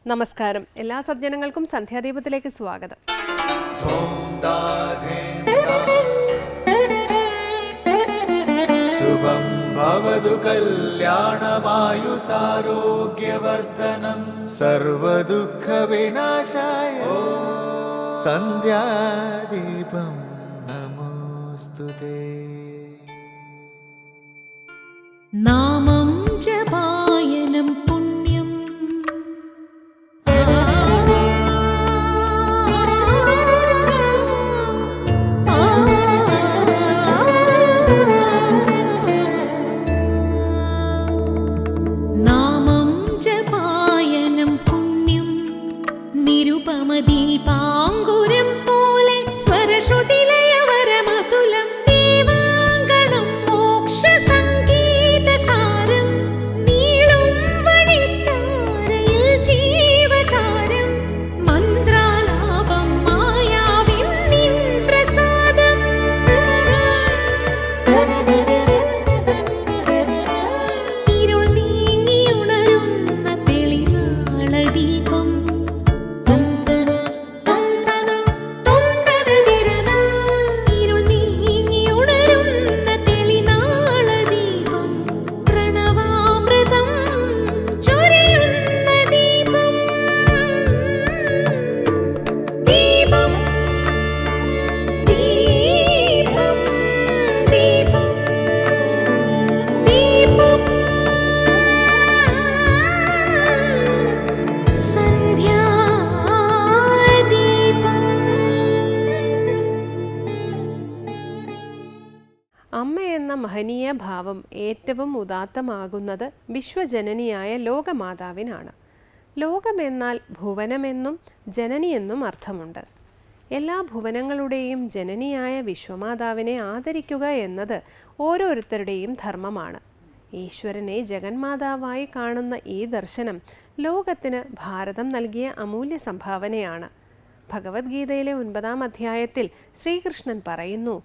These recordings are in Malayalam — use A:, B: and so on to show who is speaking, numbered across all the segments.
A: നമസ്കാരം. എല്ലാ സജ്ജനങ്ങൾക്കും സന്ധ്യാദീപത്തിലേക്ക് സ്വാഗതം.
B: ശുഭം ഭവതു കല്യാണമായുസാരോഗ്യവർദ്ധനം സർവദുഃഖ വിനാശായ സന്ധ്യാദീപം നമോസ്തുതേ.
C: നാമം ജപായനം പുണ്യം നാമം ജപായനം പുണ്യം നിരുപമദീപാങ്കുരം പോലെ സ്വരശ്രുതിലയവരമതുലം ദീവാങ്കണം മോക്ഷസംഗീതസാരം നീളും വഴിത്താരയിൽ ജീവതാരം മന്ത്രാലാപം മായാവിൻ നിൻ പ്രസാദം ഇരുൾ നീങ്ങിയുണരുന്ന തെളിനാളദീപം ഇരുൾ നീങ്ങിയുണരുന്ന തെളിനാളദീപം പ്രണവാമൃതം ചൊരിയുന്ന ദീപം ദീപം ദീപം ദീപം ദീപം സന്ധ്യാദീപം.
A: അമ്മ എന്ന മഹനീയ ഭാവം ഏറ്റവും ഉദാത്തമാകുന്നത് വിശ്വജനനിയായ ലോകമാതാവിനാണ്. ലോകമെന്നാൽ ഭുവനമെന്നും ജനനിയെന്നും അർത്ഥമുണ്ട്. എല്ലാ ഭുവനങ്ങളുടെയും ജനനിയായ വിശ്വമാതാവിനെ ആദരിക്കുക എന്നത് ഓരോരുത്തരുടെയും ധർമ്മമാണ്. ഈശ്വരനെ ജഗന്മാതാവായി കാണുന്ന ഈ ദർശനം ലോകത്തിന് ഭാരതം നൽകിയ അമൂല്യ സംഭാവനയാണ്. ഭഗവത്ഗീതയിലെ 9-ാം അധ്യായത്തിൽ ശ്രീകൃഷ്ണൻ പറയുന്നു,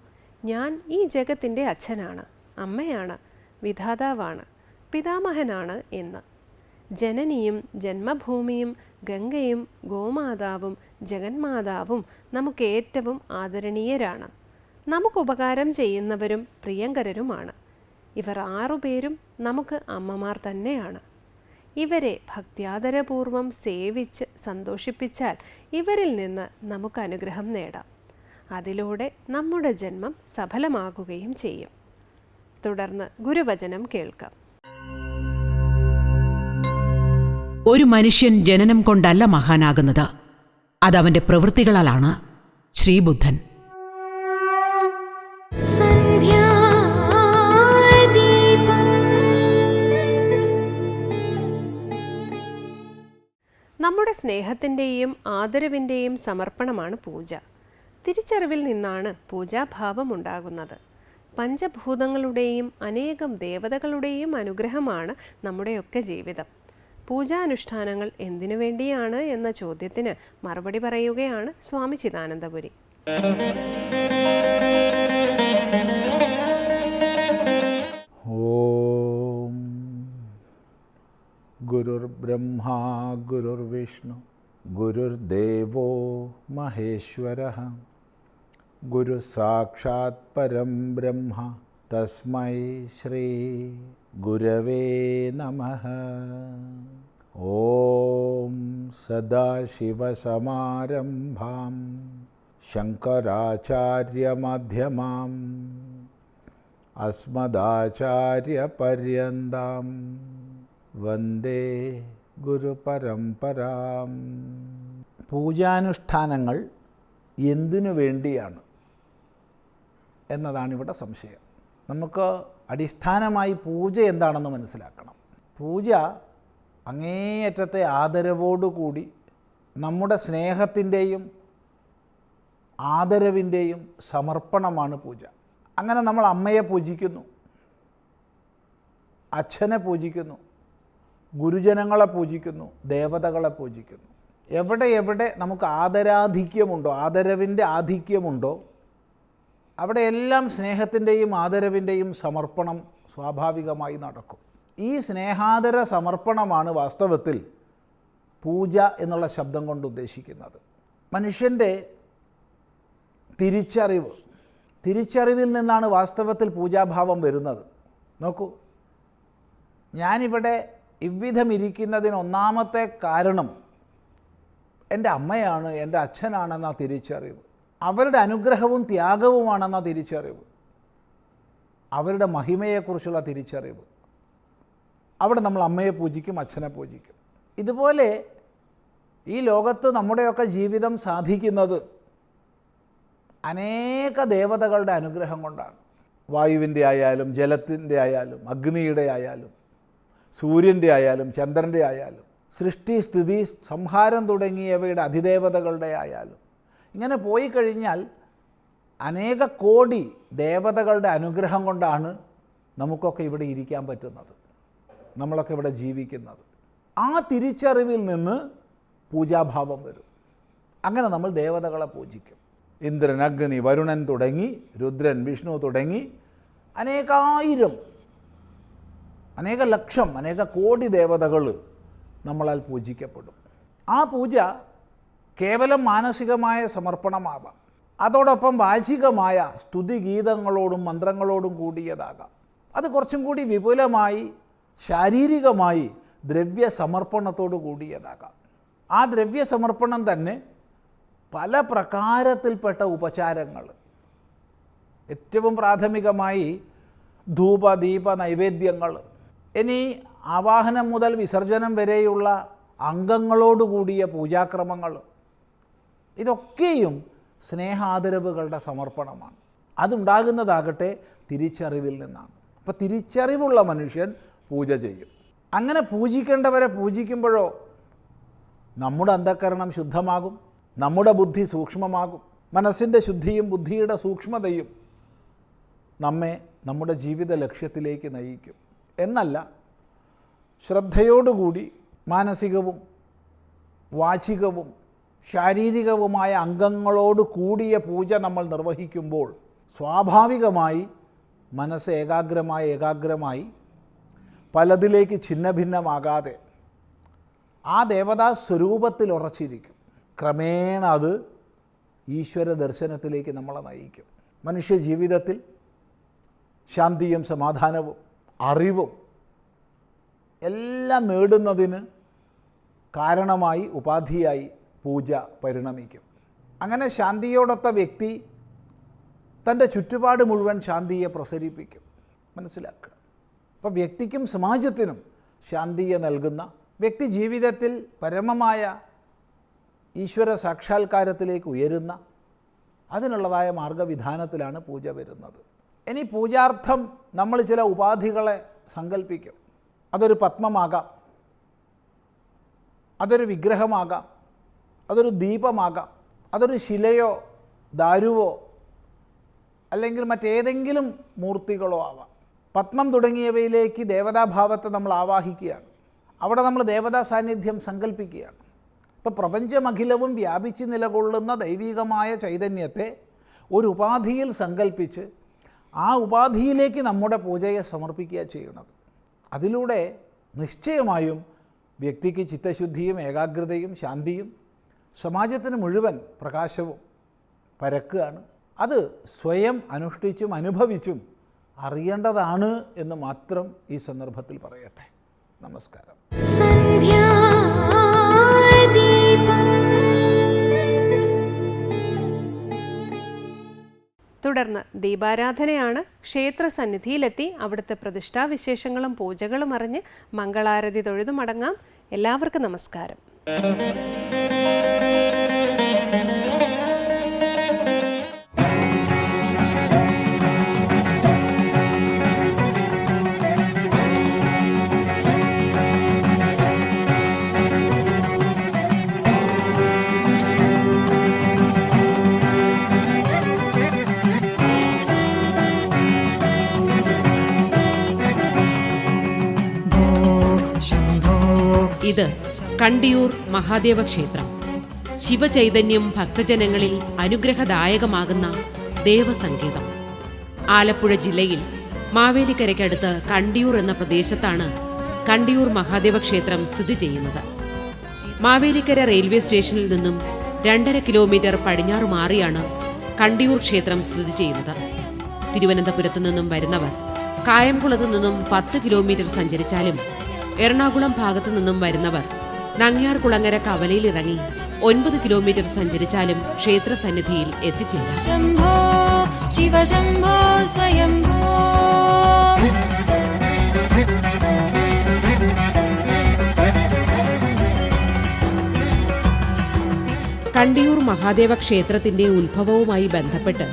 A: ഞാൻ ഈ ജഗത്തിൻ്റെ അച്ഛനാണ്, അമ്മയാണ്, വിധാതാവാണ്, പിതാമഹനാണ് എന്ന്. ജനനിയും ജന്മഭൂമിയും ഗംഗയും ഗോമാതാവും ജഗന്മാതാവും നമുക്ക് ഏറ്റവും ആദരണീയരാണ്. നമുക്കുപകാരം ചെയ്യുന്നവരും പ്രിയങ്കരരുമാണ്. ഇവർ 6 പേരും നമുക്ക് അമ്മമാർ തന്നെയാണ്. ഇവരെ ഭക്ത്യാദരപൂർവം സേവിച്ച് സന്തോഷിപ്പിച്ചാൽ ഇവരിൽ നിന്ന് നമുക്ക് അനുഗ്രഹം നേടാം. അതിലൂടെ നമ്മുടെ ജന്മം സഫലമാകുകയും ചെയ്യും. തുടർന്ന് ഗുരുവചനം കേൾക്കാം.
D: ഒരു മനുഷ്യൻ ജനനം കൊണ്ടല്ല മഹാനാകുന്നത്, അതവന്റെ പ്രവൃത്തികളാലാണ്. ശ്രീബുദ്ധൻ.
C: സന്ധ്യാദീപം.
A: നമ്മുടെ സ്നേഹത്തിൻ്റെയും ആദരവിൻ്റെയും സമർപ്പണമാണ് പൂജ. തിരിച്ചറിവിൽ നിന്നാണ് പൂജാഭാവം ഉണ്ടാകുന്നത്. പഞ്ചഭൂതങ്ങളുടെയും അനേകം ദേവതകളുടെയും അനുഗ്രഹമാണ് നമ്മുടെയൊക്കെ ജീവിതം. പൂജാനുഷ്ഠാനങ്ങൾ എന്തിനു വേണ്ടിയാണ് എന്ന ചോദ്യത്തിന് മറുപടി പറയുകയാണ് സ്വാമി ചിദാനന്ദപുരി.
E: ഓം ഗുരുർബ്രഹ്മാ ഗുരുർവിഷ്ണു ഗുരുർദേവോ മഹേശ്വരഃ ഗുരു സാക്ഷാത് പരം ബ്രഹ്മ തസ്മൈ ശ്രീ ഗുരവേ നമഃ. ഓം സദാശിവസമാരംഭാം ശങ്കരാചാര്യമധ്യമാം അസ്മദാചാര്യപര്യന്താം വന്ദേ ഗുരുപരമ്പരാം. പൂജാനുഷ്ഠാനങ്ങൾ എന്തിനു വേണ്ടിയാണ് എന്നതാണ് ഇവിടെ സംശയം. നമുക്ക് അടിസ്ഥാനമായി പൂജ എന്താണെന്ന് മനസ്സിലാക്കണം. പൂജ അങ്ങേയറ്റത്തെ ആദരവോടുകൂടി നമ്മുടെ സ്നേഹത്തിൻ്റെയും ആദരവിൻ്റെയും സമർപ്പണമാണ് പൂജ. അങ്ങനെ നമ്മൾ അമ്മയെ പൂജിക്കുന്നു, അച്ഛനെ പൂജിക്കുന്നു, ഗുരുജനങ്ങളെ പൂജിക്കുന്നു, ദേവതകളെ പൂജിക്കുന്നു. എവിടെ എവിടെ നമുക്ക് ആദരാധിക്യമുണ്ടോ, ആദരവിൻ്റെ ആധിക്യമുണ്ടോ, അവിടെയെല്ലാം സ്നേഹത്തിൻ്റെയും ആദരവിൻ്റെയും സമർപ്പണം സ്വാഭാവികമായി നടക്കും. ഈ സ്നേഹാദര സമർപ്പണമാണ് വാസ്തവത്തിൽ പൂജ എന്നുള്ള ശബ്ദം കൊണ്ട് ഉദ്ദേശിക്കുന്നത്. മനുഷ്യൻ്റെ തിരിച്ചറിവിൽ നിന്നാണ് വാസ്തവത്തിൽ പൂജാഭാവം വരുന്നത്. നോക്കൂ, ഞാനിവിടെ ഇவ்விധം ഇരിക്കുന്നതിന് ഒന്നാമത്തെ കാരണം എൻ്റെ അമ്മയാണ്, എൻ്റെ അച്ഛനാണെന്ന തിരിച്ചറിവ്, അവരുടെ അനുഗ്രഹവും ത്യാഗവുമാണെന്ന തിരിച്ചറിവ്, അവരുടെ മഹിമയെക്കുറിച്ചുള്ള തിരിച്ചറിവ്. അവിടെ നമ്മൾ അമ്മയെ പൂജിക്കും, അച്ഛനെ പൂജിക്കും. ഇതുപോലെ ഈ ലോകത്ത് നമ്മുടെയൊക്കെ ജീവിതം സാധിക്കുന്നത് അനേക ദേവതകളുടെ അനുഗ്രഹം കൊണ്ടാണ്. വായുവിൻ്റെ ആയാലും ജലത്തിൻ്റെ ആയാലും അഗ്നിയുടെ ആയാലും സൂര്യൻ്റെ ആയാലും ചന്ദ്രൻ്റെ ആയാലും സൃഷ്ടി സ്ഥിതി സംഹാരം തുടങ്ങിയവയുടെ അതിദേവതകളുടെ ആയാലും ഇങ്ങനെ പോയി കഴിഞ്ഞാൽ അനേക കോടി ദേവതകളുടെ അനുഗ്രഹം കൊണ്ടാണ് നമുക്കൊക്കെ ഇവിടെ ഇരിക്കാൻ പറ്റുന്നത്, നമ്മളൊക്കെ ഇവിടെ ജീവിക്കുന്നത്. ആ തിരിച്ചറിവിൽ നിന്ന് പൂജാഭാവം വരും. അങ്ങനെ നമ്മൾ ദേവതകളെ പൂജിക്കും. ഇന്ദ്രൻ, അഗ്നി, വരുണൻ തുടങ്ങി രുദ്രൻ, വിഷ്ണു തുടങ്ങി അനേകായിരം, അനേക ലക്ഷം, അനേക കോടി ദേവതകൾ നമ്മളാൽ പൂജിക്കപ്പെടും. ആ പൂജ കേവലം മാനസികമായ സമർപ്പണമാവാം, അതോടൊപ്പം വാചികമായ സ്തുതിഗീതങ്ങളോടും മന്ത്രങ്ങളോടും കൂടിയതാകാം. അത് കുറച്ചും കൂടി വിപുലമായി ശാരീരികമായി ദ്രവ്യസമർപ്പണത്തോടു കൂടിയതാകാം. ആ ദ്രവ്യസമർപ്പണം തന്നെ പല പ്രകാരത്തിൽപ്പെട്ട ഉപചാരങ്ങൾ, ഏറ്റവും പ്രാഥമികമായി ധൂപ ദീപ നൈവേദ്യങ്ങൾ, ഇനി ആവാഹനം മുതൽ വിസർജനം വരെയുള്ള അംഗങ്ങളോടുകൂടിയ പൂജാക്രമങ്ങൾ, ഇതൊക്കെയും സ്നേഹാദരവുകളുടെ സമർപ്പണമാണ്. അതുണ്ടാകുന്നതാകട്ടെ തിരിച്ചറിവിൽ നിന്നാണ്. അപ്പോൾ തിരിച്ചറിവുള്ള മനുഷ്യൻ പൂജ ചെയ്യും. അങ്ങനെ പൂജിക്കേണ്ടവരെ പൂജിക്കുമ്പോഴോ നമ്മുടെ അന്ധഃകരണം ശുദ്ധമാകും, നമ്മുടെ ബുദ്ധി സൂക്ഷ്മമാകും. മനസ്സിൻ്റെ ശുദ്ധിയും ബുദ്ധിയുടെ സൂക്ഷ്മതയും നമ്മെ നമ്മുടെ ജീവിത ലക്ഷ്യത്തിലേക്ക് നയിക്കും. എന്നല്ല, ശ്രദ്ധയോടുകൂടി മാനസികവും വാചികവും ശാരീരികവുമായ അംഗങ്ങളോട് കൂടിയ പൂജ നമ്മൾ നിർവഹിക്കുമ്പോൾ സ്വാഭാവികമായി മനസ്സ് ഏകാഗ്രമായി പലതിലേക്ക് ഛിന്നഭിന്നമാകാതെ ആ ദേവതാ സ്വരൂപത്തിൽ ഉറച്ചിരിക്കും. ക്രമേണ അത് ഈശ്വര ദർശനത്തിലേക്ക് നമ്മളെ നയിക്കും. മനുഷ്യ ജീവിതത്തിൽ ശാന്തിയും സമാധാനവും അറിവും എല്ലാം നേടുന്നതിന് കാരണമായി ഉപാധിയായി പൂജ പരിണമിക്കും. അങ്ങനെ ശാന്തിയോടൊത്ത വ്യക്തി തൻ്റെ ചുറ്റുപാട് മുഴുവൻ ശാന്തിയെ പ്രസരിപ്പിക്കും. മനസ്സിലാക്കുക. അപ്പോൾ വ്യക്തിക്കും സമാജത്തിനും ശാന്തിയെ നൽകുന്ന, വ്യക്തി ജീവിതത്തിൽ പരമമായ ഈശ്വര സാക്ഷാത്കാരത്തിലേക്ക് ഉയരുന്ന അതിനുള്ളതായ മാർഗവിധാനത്തിലാണ് പൂജ വരുന്നത്. ഇനി പൂജാർത്ഥം നമ്മൾ ചില ഉപാധികളെ സങ്കല്പിക്കും. അതൊരു പത്മമാകാം, അതൊരു വിഗ്രഹമാകാം, അതൊരു ദീപമാകാം, അതൊരു ശിലയോ ദാരുവോ അല്ലെങ്കിൽ മറ്റേതെങ്കിലും മൂർത്തികളോ ആവാം. പത്മം തുടങ്ങിയവയിലേക്ക് ദേവതാഭാവത്തെ നമ്മൾ ആവാഹിക്കുകയാണ്. അവിടെ നമ്മൾ ദേവതാ സാന്നിധ്യം സങ്കല്പിക്കുകയാണ്. ഇപ്പോൾ പ്രപഞ്ചമഖിലവും വ്യാപിച്ച് നിലകൊള്ളുന്ന ദൈവികമായ ചൈതന്യത്തെ ഒരു ഉപാധിയിൽ സങ്കല്പിച്ച് ആ ഉപാധിയിലേക്ക് നമ്മുടെ പൂജയെ സമർപ്പിക്കുക ചെയ്യുന്നത്. അതിലൂടെ നിശ്ചയമായും വ്യക്തിക്ക് ചിത്തശുദ്ധിയും ഏകാഗ്രതയും ശാന്തിയും സമാജത്തിന് മുഴുവൻ പ്രകാശവും പരക്കുകയാണ്. അത് സ്വയം അനുഷ്ഠിച്ചും അനുഭവിച്ചും അറിയേണ്ടതാണ് എന്ന് മാത്രം ഈ സന്ദർഭത്തിൽ പറയട്ടെ. നമസ്കാരം.
A: തുടർന്ന് ദീപാരാധനയാണ്. ക്ഷേത്രസന്നിധിയിലെത്തി അവിടുത്തെ പ്രതിഷ്ഠാവിശേഷങ്ങളും പൂജകളും അറിഞ്ഞ് മംഗളാരതി തൊഴുതു മടങ്ങാം. എല്ലാവർക്കും നമസ്കാരം.
D: ഇത് കണ്ടിയൂർ മഹാദേവ ക്ഷേത്രം. ശിവചൈതന്യം ഭക്തജനങ്ങളിൽ അനുഗ്രഹദായകമാകുന്ന ദേവസങ്കേതം. ആലപ്പുഴ ജില്ലയിൽ മാവേലിക്കരയ്ക്കടുത്ത് കണ്ടിയൂർ എന്ന പ്രദേശത്താണ് കണ്ടിയൂർ മഹാദേവ ക്ഷേത്രം സ്ഥിതി ചെയ്യുന്നത്. മാവേലിക്കര റെയിൽവേ സ്റ്റേഷനിൽ നിന്നും 2.5 കിലോമീറ്റർ പടിഞ്ഞാറ് മാറിയാണ് കണ്ടിയൂർ ക്ഷേത്രം സ്ഥിതി ചെയ്യുന്നത്. തിരുവനന്തപുരത്തു നിന്നും വരുന്നവർ കായംകുളത്തു നിന്നും 10 കിലോമീറ്റർ സഞ്ചരിച്ചാലും എറണാകുളം ഭാഗത്തു നിന്നും വരുന്നവർ നങ്ങ്യാർകുളങ്ങര കവലയിലിറങ്ങി 9 കിലോമീറ്റർ സഞ്ചരിച്ചാലും ക്ഷേത്ര സന്നിധിയിൽ എത്തിച്ചേരാം.
C: शम्भो शिव शम्भो स्वयम्भो
D: കണ്ടിയൂർ മഹാദേവ ക്ഷേത്രത്തിന്റെ ഉത്ഭവവുമായി ബന്ധപ്പെട്ട്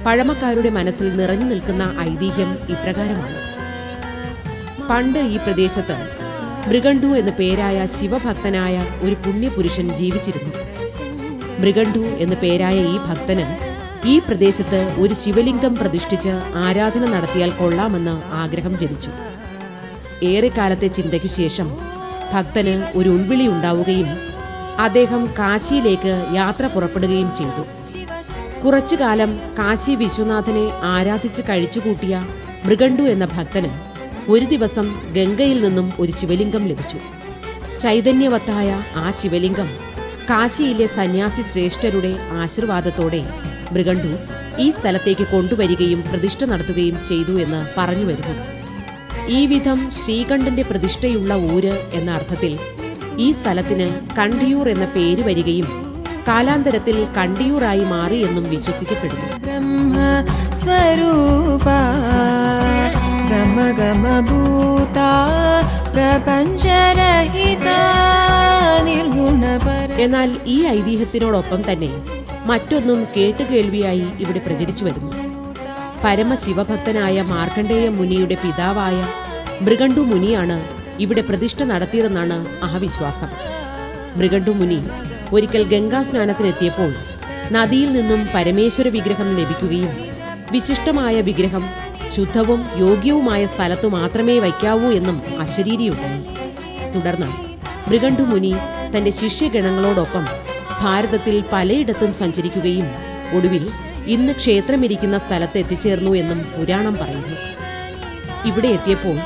D: പഴമക്കാരുടെ മനസ്സിൽ നിറഞ്ഞു നിൽക്കുന്ന ഐതിഹ്യം ഇപ്രകാരമാണ്. പണ്ട് ഈ പ്രദേശത്ത് മൃഗണ്ടു എന്നു പേരായ ശിവഭക്തനായ ഒരു പുണ്യപുരുഷൻ ജീവിച്ചിരുന്നു. മൃഗണ്ടു എന്നു പേരായ ഈ ഭക്തന് ഈ പ്രദേശത്ത് ഒരു ശിവലിംഗം പ്രതിഷ്ഠിച്ച് ആരാധന നടത്തിയാൽ കൊള്ളാമെന്ന് ആഗ്രഹം ജനിച്ചു. ഏറെക്കാലത്തെ ചിന്തയ്ക്കു ശേഷം ഭക്തന് ഒരു ഉൾവിളി ഉണ്ടാവുകയും അദ്ദേഹം കാശിയിലേക്ക് യാത്ര പുറപ്പെടുകയും ചെയ്തു. കുറച്ചുകാലം കാശി വിശ്വനാഥനെ ആരാധിച്ച് കഴിച്ചുകൂട്ടിയ മൃഗണ്ടു എന്ന ഭക്തന് ഒരു ദിവസം ഗംഗയിൽ നിന്നും ഒരു ശിവലിംഗം ലഭിച്ചു. ചൈതന്യവത്തായ ആ ശിവലിംഗം കാശിയിലെ സന്യാസി ശ്രേഷ്ഠരുടെ ആശീർവാദത്തോടെ മൃഗണ്ടു ഈ സ്ഥലത്തേക്ക് കൊണ്ടുവരികയും പ്രതിഷ്ഠ നടത്തുകയും ചെയ്തു എന്ന് പറഞ്ഞു വരുന്നു. ഈ വിധം ശ്രീകണ്ഠന്റെ പ്രതിഷ്ഠയുള്ള ഊര് എന്ന അർത്ഥത്തിൽ ഈ സ്ഥലത്തിന് കണ്ടിയൂർ എന്ന പേര് വരികയും കാലാന്തരത്തിൽ കണ്ടിയൂറായി മാറിയെന്നും വിശ്വസിക്കപ്പെടുന്നു.
C: ब्रह्म स्वरूपा गम गम भूता प्रपञ्चरहिता निर्गुणपर
D: എന്നാൽ ഈ ഐതിഹ്യത്തിനോടൊപ്പം തന്നെ മറ്റൊന്നും കേട്ടുകേൾവിയായി ഇവിടെ പ്രചരിച്ചു വരുന്നു. പരമശിവഭക്തനായ മാർക്കണ്ഡേയ മുനിയുടെ പിതാവായ മൃഗണ്ടു മുനിയാണ് ഇവിടെ പ്രതിഷ്ഠ നടത്തിയതെന്നാണ് ആ വിശ്വാസം. മൃഗണ്ടു മുനി ഒരിക്കൽ ഗംഗാസ്നാനത്തിനെത്തിയപ്പോൾ നദിയിൽ നിന്നും പരമേശ്വര വിഗ്രഹം ലഭിക്കുകയും വിശിഷ്ടമായ വിഗ്രഹം ശുദ്ധവും യോഗ്യവുമായ സ്ഥലത്തു മാത്രമേ വയ്ക്കാവൂ എന്നും അശരീരിയുണ്ടായി. തുടർന്ന് മൃഗണ്ടു മുനി തന്റെ ശിഷ്യഗണങ്ങളോടൊപ്പം ഭാരതത്തിൽ പലയിടത്തും സഞ്ചരിക്കുകയും ഒടുവിൽ ഇന്ന് ക്ഷേത്രമിരിക്കുന്ന സ്ഥലത്ത് എത്തിച്ചേർന്നു എന്നും പുരാണം പറയുന്നു. ഇവിടെ എത്തിയപ്പോൾ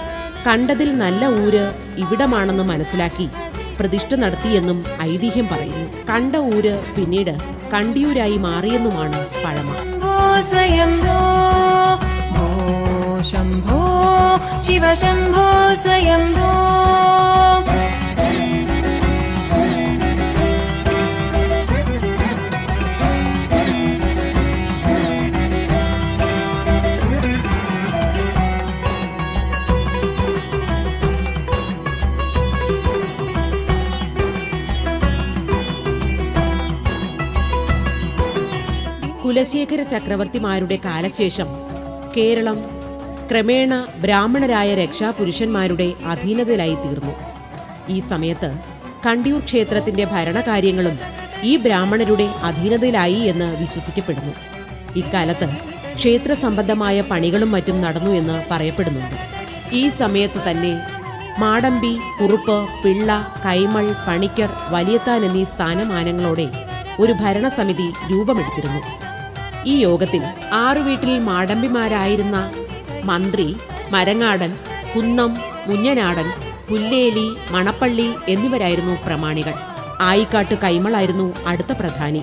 D: കണ്ടതിൽ നല്ല ഊര് ഇവിടമാണെന്ന് മനസ്സിലാക്കി പ്രതിഷ്ഠ നടത്തിയെന്നും ഐതിഹ്യം പറയുന്നു. കണ്ട ഊര് പിന്നീട് കണ്ടിയൂരായി മാറിയെന്നുമാണ് പഴമ.
C: स्वयम्भो भो शम्भो शिव शम्भो स्वयम्भो
D: കുലശേഖര ചക്രവർത്തിമാരുടെ കാലശേഷം കേരളം ക്രമേണ ബ്രാഹ്മണരായ രക്ഷാപുരുഷന്മാരുടെ അധീനതയിലായി തീർന്നു. ഈ സമയത്ത് കണ്ടിയൂർ ക്ഷേത്രത്തിന്റെ ഭരണകാര്യങ്ങളും ഈ ബ്രാഹ്മണരുടെ അധീനതയിലായി എന്ന് വിശ്വസിക്കപ്പെടുന്നു. ഇക്കാലത്ത് ക്ഷേത്ര സംബന്ധമായ പണികളും മറ്റും നടന്നു എന്ന് പറയപ്പെടുന്നുണ്ട്. ഈ സമയത്ത് തന്നെ മാടമ്പി, കുറുപ്പ്, പിള്ള, കൈമൾ, പണിക്കർ, വലിയത്താൻ എന്നീ സ്ഥാനമാനങ്ങളോടെ ഒരു ഭരണസമിതി രൂപമെടുത്തിരുന്നു. ഈ യോഗത്തിൽ 6 വീട്ടിൽ മാടമ്പിമാരായിരുന്ന മന്ത്രി, മരങ്ങാടൻ, കുന്നം, മുഞ്ഞനാടൻ, പുല്ലേലി, മണപ്പള്ളി എന്നിവരായിരുന്നു പ്രമാണികൾ. ആയിക്കാട്ട് കൈമളായിരുന്നു അടുത്ത പ്രധാനി.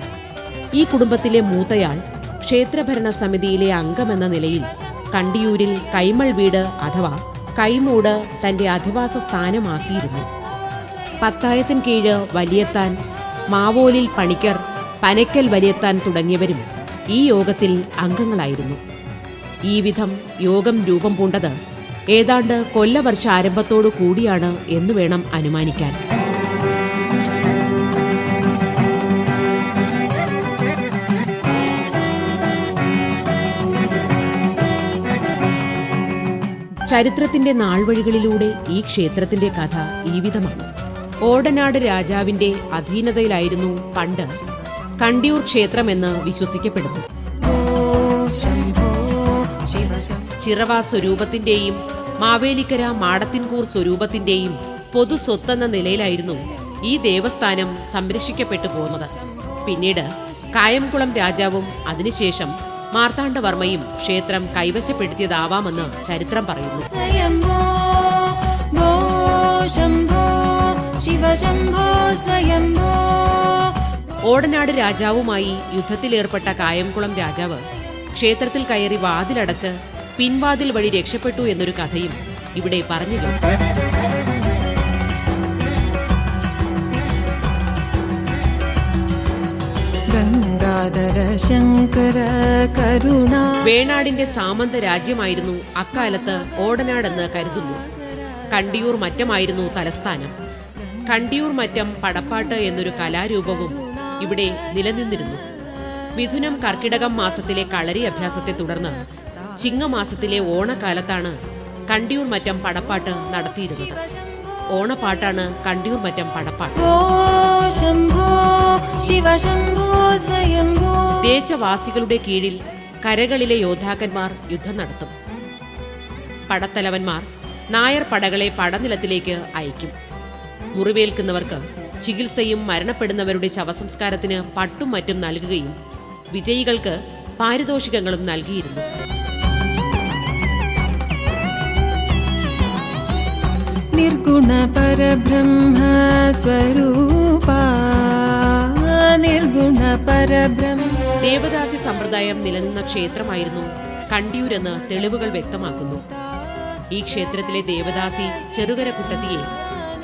D: ഈ കുടുംബത്തിലെ മൂത്തയാൾ ക്ഷേത്രഭരണ സമിതിയിലെ അംഗമെന്ന നിലയിൽ കണ്ടിയൂരിൽ കൈമൾ വീട് അഥവാ കൈമൂട് തന്റെ അധിവാസ സ്ഥാനമാക്കിയിരുന്നു. പത്തായത്തിൻ കീഴ് വലിയത്താൻ, മാവോലിൽ പണിക്കർ, പനക്കൽ വലിയത്താൻ തുടങ്ങിയവരും ഈ യോഗത്തിൽ അംഗങ്ങളായിരുന്നു. ഈ വിധം യോഗം രൂപം പൂണ്ടത് ഏതാണ്ട് കൊല്ലവർഷാരംഭത്തോടു കൂടിയാണ് എന്ന് വേണം അനുമാനിക്കാൻ. ചരിത്രത്തിന്റെ നാൾവഴികളിലൂടെ ഈ ക്ഷേത്രത്തിന്റെ കഥ ഈ വിധമാണ്. ഓടനാട് രാജാവിന്റെ അധീനതയിലായിരുന്നു പണ്ട് കണ്ടിയൂർ ക്ഷേത്രമെന്ന് വിശ്വസിക്കപ്പെടുന്നു. ചിറവ സ്വരൂപത്തിന്റെയും മാവേലിക്കര മാടത്തിൻകൂർ സ്വരൂപത്തിന്റെയും പൊതു സ്വത്തെന്ന നിലയിലായിരുന്നു ഈ ദേവസ്ഥാനം സംരക്ഷിക്കപ്പെട്ടു പോന്നത്. പിന്നീട് കായംകുളം രാജാവും അതിനുശേഷം മാർത്താണ്ഡവർമ്മയും ക്ഷേത്രം കൈവശപ്പെടുത്തിയതാവാമെന്ന് ചരിത്രം പറയുന്നു.
C: स्वयम्भो भो शम्भो शिव शम्भो स्वयम्भो
D: ഓടനാട് രാജാവുമായി യുദ്ധത്തിലേർപ്പെട്ട കായംകുളം രാജാവ് ക്ഷേത്രത്തിൽ കയറി വാതിലടച്ച് പിൻവാതിൽ വഴി രക്ഷപ്പെട്ടു എന്നൊരു കഥയും ഇവിടെ പറഞ്ഞു കേട്ടു.
C: ഗംഗാധര ശങ്കര കരുണ.
D: വേണാടിന്റെ സാമന്ത രാജ്യമായിരുന്നു അക്കാലത്ത് ഓടനാടെന്ന് കരുതുന്നു. കണ്ടിയൂർ മറ്റമായിരുന്നു തലസ്ഥാനം. കണ്ടിയൂർ മറ്റം പടപ്പാട്ട് എന്നൊരു കലാരൂപവും ഇവിടെ നിലനിന്നിരുന്നു. മിഥുനം കർക്കിടകം മാസത്തിലെ കളരി അഭ്യാസത്തെ തുടർന്ന് ചിങ്ങമാസത്തിലെ ഓണക്കാലത്താണ് കണ്ടിയൂർ മറ്റം പടപ്പാട്ട് നടത്തിയിരുന്നത്. ഓണപ്പാട്ടാണ് കണ്ടിയൂർ മറ്റം പടപ്പാട്ട്.
C: ഓ ശംഭോ ശിവ ശംഭോ സ്വയംഭോ.
D: ദേശവാസികളുടെ കീഴിൽ കരകളിലെ യോദ്ധാക്കന്മാർ യുദ്ധം നടത്തും. പടത്തലവന്മാർ നായർ പടകളെ പടനിലത്തിലേക്ക് അയക്കും. മുറിവേൽക്കുന്നവർക്ക് ചികിത്സയും മരണപ്പെടുന്നവരുടെ ശവസംസ്കാരത്തിന് പട്ടും മറ്റും നൽകുകയും വിജയികൾക്ക് പാരിതോഷികങ്ങളും നൽകിയിരുന്നു.
C: നിർഗുണ പരബ്രഹ്മ സ്വരൂപ നിർഗുണ പരബ്രഹ്മ.
D: ദേവദാസി സമ്പ്രദായം നിലനിന്ന ക്ഷേത്രമായിരുന്നു കണ്ടിയൂരെന്ന് തെളിവുകൾ വ്യക്തമാക്കുന്നു. ഈ ക്ഷേത്രത്തിലെ ദേവദാസി ചെറുകര കുട്ടത്തിയെ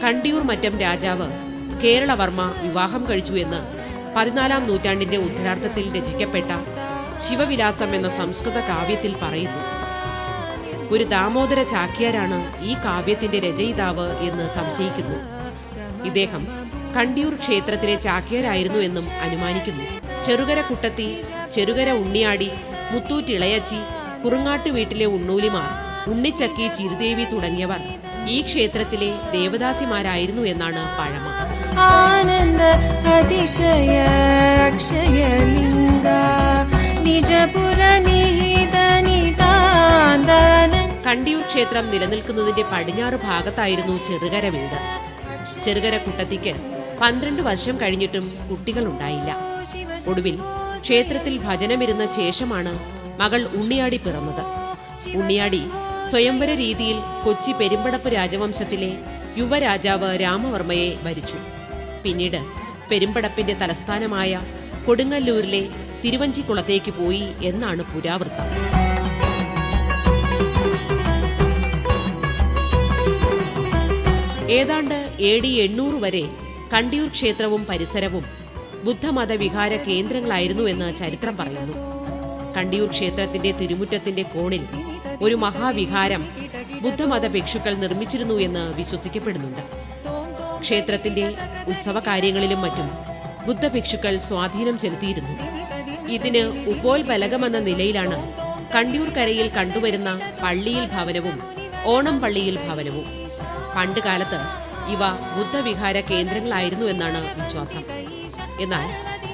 D: കണ്ടിയൂർ മറ്റം രാജാവ് കേരളവർമ്മ വിവാഹം കഴിച്ചു എന്ന് 14-ാം നൂറ്റാണ്ടിന്റെ ഉത്തരാർദ്ധത്തിൽ രചിക്കപ്പെട്ട ശിവവിലാസം എന്ന സംസ്കൃത കാവ്യത്തിൽ പറയുന്നു. ഒരു ദാമോദര ചാക്യാരാണ് ഈ കാവ്യത്തിന്റെ രചയിതാവ് എന്ന് സംശയിക്കുന്നു. ഇദ്ദേഹം കണ്ടിയൂർ ക്ഷേത്രത്തിലെ ചാക്യാരായിരുന്നു എന്നും അനുമാനിക്കുന്നു. ചെറുകര കുട്ടത്തി, ചെറുകര ഉണ്ണിയാടി, മുത്തൂറ്റിളയച്ചി, കുറുങ്ങാട്ട് വീട്ടിലെ ഉണ്ണൂലിമാർ, ഉണ്ണിച്ചക്കി, ചിരുദേവി തുടങ്ങിയവർ ഈ ക്ഷേത്രത്തിലെ ദേവദാസിമാരായിരുന്നു എന്നാണ് പഴമ.
C: ആനന്ദ അതിശയ അക്ഷയലിംഗ നിജപുര നിഹിത നിതാന്തന.
D: കണ്ടിയൂർ ക്ഷേത്രം നിലനിൽക്കുന്നതിന്റെ പടിഞ്ഞാറ് ഭാഗത്തായിരുന്നു ചെറുകര വീട്. ചെറുകര കുട്ടത്തിക്ക് 12 വർഷം കഴിഞ്ഞിട്ടും കുട്ടികളുണ്ടായില്ല. ഒടുവിൽ ക്ഷേത്രത്തിൽ ഭജനമിരുന്ന ശേഷമാണ് മകൾ ഉണ്ണിയാടി പിറന്നത്. ഉണ്ണിയാടി സ്വയംവര രീതിയിൽ കൊച്ചി പെരുമ്പടപ്പ് രാജവംശത്തിലെ യുവരാജാവ് രാമവർമ്മയെ വരിച്ചു. പിന്നീട് പെരുമ്പടപ്പിന്റെ തലസ്ഥാനമായ കൊടുങ്ങല്ലൂരിലെ തിരുവഞ്ചിക്കുളത്തേക്ക് പോയി എന്നാണ് പുരാവൃത്തം. ഏതാണ്ട് AD 800 വരെ കണ്ടിയൂർ ക്ഷേത്രവും പരിസരവും ബുദ്ധമത വിഹാര കേന്ദ്രങ്ങളായിരുന്നു എന്ന് ചരിത്രം പറയുന്നു. കണ്ടിയൂർ ക്ഷേത്രത്തിന്റെ തിരുമുറ്റത്തിന്റെ കോണിൽ ഒരു മഹാവിഹാരം ബുദ്ധമത ഭിക്ഷുക്കൾ നിർമ്മിച്ചിരുന്നു എന്ന് വിശ്വസിക്കപ്പെടുന്നുണ്ട്. ക്ഷേത്രത്തിന്റെ ഉത്സവ കാര്യങ്ങളിലും മറ്റും ബുദ്ധഭിക്ഷുക്കൾ സ്വാധീനം ചെലുത്തിയിരുന്നു. ഇതിന് ഉപോത്ബലകമെന്ന നിലയിലാണ് കണ്ടിയൂർ കരയിൽ കണ്ടുവരുന്ന പള്ളിയിൽ ഭവനവും ഓണം പള്ളിയിൽ ഭവനവും. പണ്ടുകാലത്ത് ഇവ ബുദ്ധവിഹാര കേന്ദ്രങ്ങളായിരുന്നു എന്നാണ് വിശ്വാസം. എന്നാൽ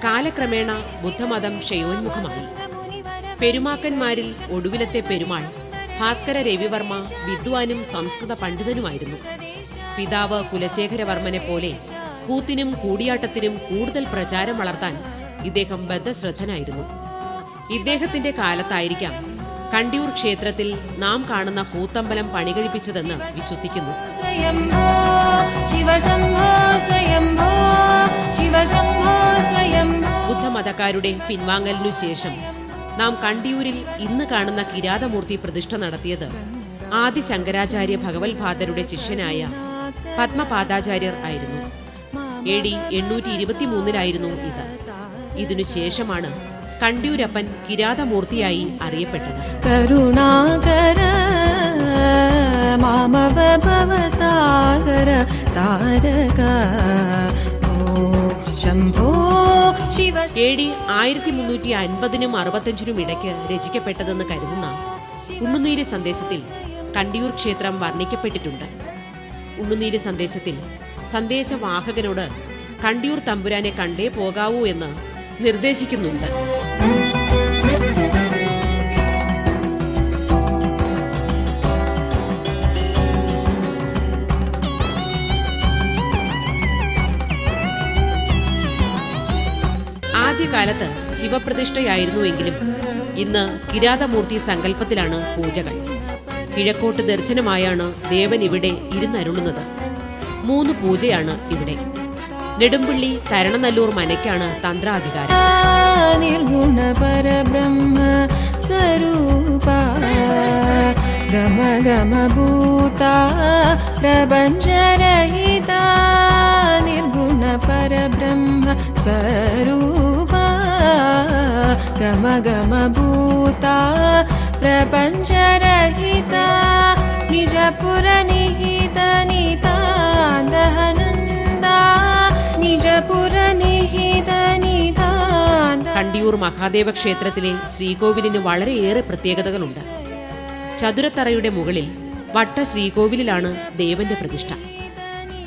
D: കാലക്രമേണ ബുദ്ധമതം ക്ഷയോന്മുഖമായി. പെരുമാക്കന്മാരിൽ ഒടുവിലത്തെ പെരുമാൾ ഭാസ്കര രവിവർമ്മ വിദ്വാനും സംസ്കൃത പണ്ഡിതനുമായിരുന്നു. പിതാവ് കുലശേഖരവർമ്മനെ പോലെ കൂത്തിനും കൂടിയാട്ടത്തിനും കൂടുതൽ പ്രചാരം വളർത്താൻ ഇദ്ദേഹം ബദ്ധശ്രദ്ധനായിരുന്നു. ഇദ്ദേഹത്തിന്റെ കാലത്തായിരിക്കാം കണ്ടിയൂർ ക്ഷേത്രത്തിൽ നാം കാണുന്ന കൂത്തമ്പലം പണികഴിപ്പിച്ചതെന്ന് വിശ്വസിക്കുന്നു.
C: സ്വയംഭോ ശിവ ശംഭോ സ്വയംഭോ ശിവ ശംഭോ സ്വയംഭോ.
D: ബുദ്ധമതക്കാരുടെ പിൻവാങ്ങലിനു ശേഷം നാം കണ്ടിയൂരിൽ ഇന്ന് കാണുന്ന കിരാതമൂർത്തി പ്രതിഷ്ഠ നടത്തിയത് ആദി ശങ്കരാചാര്യ ഭഗവത്പാദരുടെ ശിഷ്യനായ പത്മപാദാചാര്യർ ആയിരുന്നു. AD 823 ഇത്. ഇതിനുശേഷമാണ് കണ്ടിയൂരപ്പൻ കിരാതമൂർത്തിയായി അറിയപ്പെട്ടത്.
C: കരുണാകര മാമവ ഭവസാഗര താരക ശംഭോ ശിവ.
D: AD 1350-നും 65-നും ഇടയ്ക്ക് രചിക്കപ്പെട്ടതെന്ന് കരുതുന്ന ഉണ്ണുനീര് സന്ദേശത്തിൽ കണ്ടിയൂർ ക്ഷേത്രം വർണ്ണിക്കപ്പെട്ടിട്ടുണ്ട്. ഉണ്ണുനീര് സന്ദേശത്തിൽ സന്ദേശവാഹകനോട് കണ്ടിയൂർ തമ്പുരാനെ കണ്ടേ പോകാവൂ എന്ന് നിർദ്ദേശിക്കുന്നുണ്ട്. ആദ്യകാലത്ത് ശിവപ്രതിഷ്ഠയായിരുന്നുവെങ്കിലും ഇന്ന് കിരാതമൂർത്തി സങ്കല്പത്തിലാണ് പൂജകൾ. കിഴക്കോട്ട് ദർശനമായാണ് ദേവൻ ഇവിടെ ഇരുന്നരുളുന്നത്. 3 പൂജയാണ് ഇവിടെ. നെടുമ്പള്ളി തരണനല്ലൂർ മനയ്ക്കാണ് തന്ത്രാധികാരം.
C: നിർഗുണ പരബ്രഹ്മ സ്വരൂപ ഗമ ഗമ ഭൂത പ്രപഞ്ചരഹിത നിർഗുണ പരബ്രഹ്മ സ്വരൂപ ഗമ ഗമ ഭൂത പ്രപഞ്ചരഹിത നിജപുര നിഹിത നിതാന്തഹനന്ദ നിജപുര നിഹിത നിതാന്ത.
D: കണ്ടിയൂർ മഹാദേവ ക്ഷേത്രത്തിലെ ശ്രീകോവിലിന് വളരെയേറെ പ്രത്യേകതകളുണ്ട്. ചതുരത്തറയുടെ മുകളിൽ വട്ട ശ്രീകോവിലിലാണ് ദേവന്റെ പ്രതിഷ്ഠ.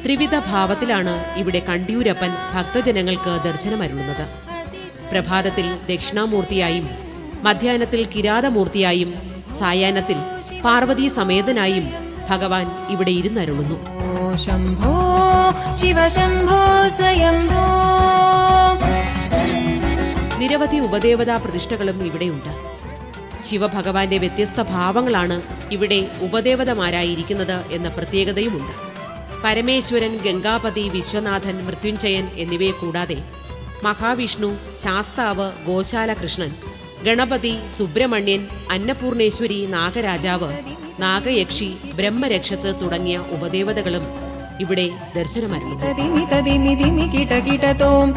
D: ത്രിവിധ ഭാവത്തിലാണ് ഇവിടെ കണ്ടിയൂരപ്പൻ ഭക്തജനങ്ങൾക്ക് ദർശനമരുളുന്നത്. പ്രഭാതത്തിൽ ദക്ഷിണാമൂർത്തിയായും, മധ്യാഹ്നത്തിൽ കിരാതമൂർത്തിയായും, സായാഹ്നത്തിൽ പാർവതീ സമേതനായും ഭഗവാൻ ഇവിടെ ഇരുന്നരുളുന്നു.
C: ശംഭോ ശിവ ശംഭോ സ്വയംഭോ.
D: നിരവധി ഉപദേവതാ പ്രതിഷ്ഠകളും ഇവിടെയുണ്ട്. ശിവഭഗവാന്റെ വ്യത്യസ്ത ഭാവങ്ങളാണ് ഇവിടെ ഉപദേവതമാരായിരിക്കുന്നത് എന്ന പ്രത്യേകതയുമുണ്ട്. പരമേശ്വരൻ, ഗംഗാപതി, വിശ്വനാഥൻ, മൃത്യുഞ്ജയൻ എന്നിവയെ കൂടാതെ മഹാവിഷ്ണു, ശാസ്താവ്, ഗോശാല കൃഷ്ണൻ, ഗണപതി, സുബ്രഹ്മണ്യൻ, അന്നപൂർണേശ്വരി, നാഗരാജാവ്, നാഗയക്ഷി, ബ്രഹ്മരക്ഷസ് തുടങ്ങിയ ഉപദേവതകളും ഇവിടെ ദർശനമരുളുന്നു.
C: തദിമി തദിമി ദിമി കിട കിട തോം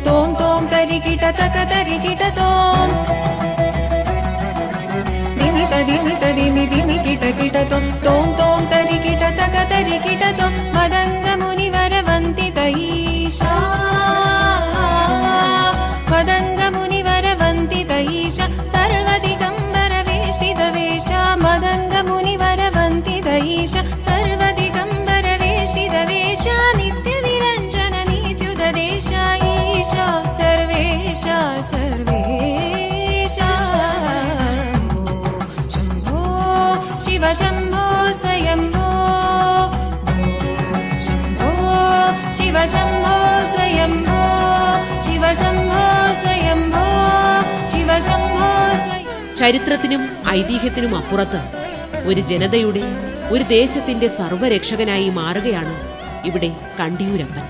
C: തോം തോം തരി കിട തക തരി കിട തോം ദിമി തദിമി തദിമി ദിമി കിട കിട തോം തോം തോം തരി കിട തക തരി കിട തോം മദംഗ മുനിവര വന്ദിത ഈശാ മദംഗ മുനിവര വന്ദിത ഈശ സർവദിഗംബര വേഷ്ടിത വേഷ മദംഗ മുനിവര വന്ദിത ഈശ സർവദിഗംബര വേഷ്ടിത വേഷ നിത്യനിരഞ്ജന നീത്യുതദേശ ഈശ സർവേശ സർവേശ. ശംഭോ ശിവ ശംഭോ സ്വയംഭോ ശംഭോ ശിവ ശംഭോ സ്വയംഭോ ശിവ ശംഭോ സ്വയംഭോ ശിവ ശംഭോ സ്വയം.
D: ചരിത്രത്തിനും ഐതിഹ്യത്തിനും അപ്പുറത്ത് ഒരു ജനതയുടെ, ഒരു ദേശത്തിന്റെ സർവ്വരക്ഷകനായി മാറുകയാണ് ഇവിടെ കണ്ടിയൂരപ്പൻ.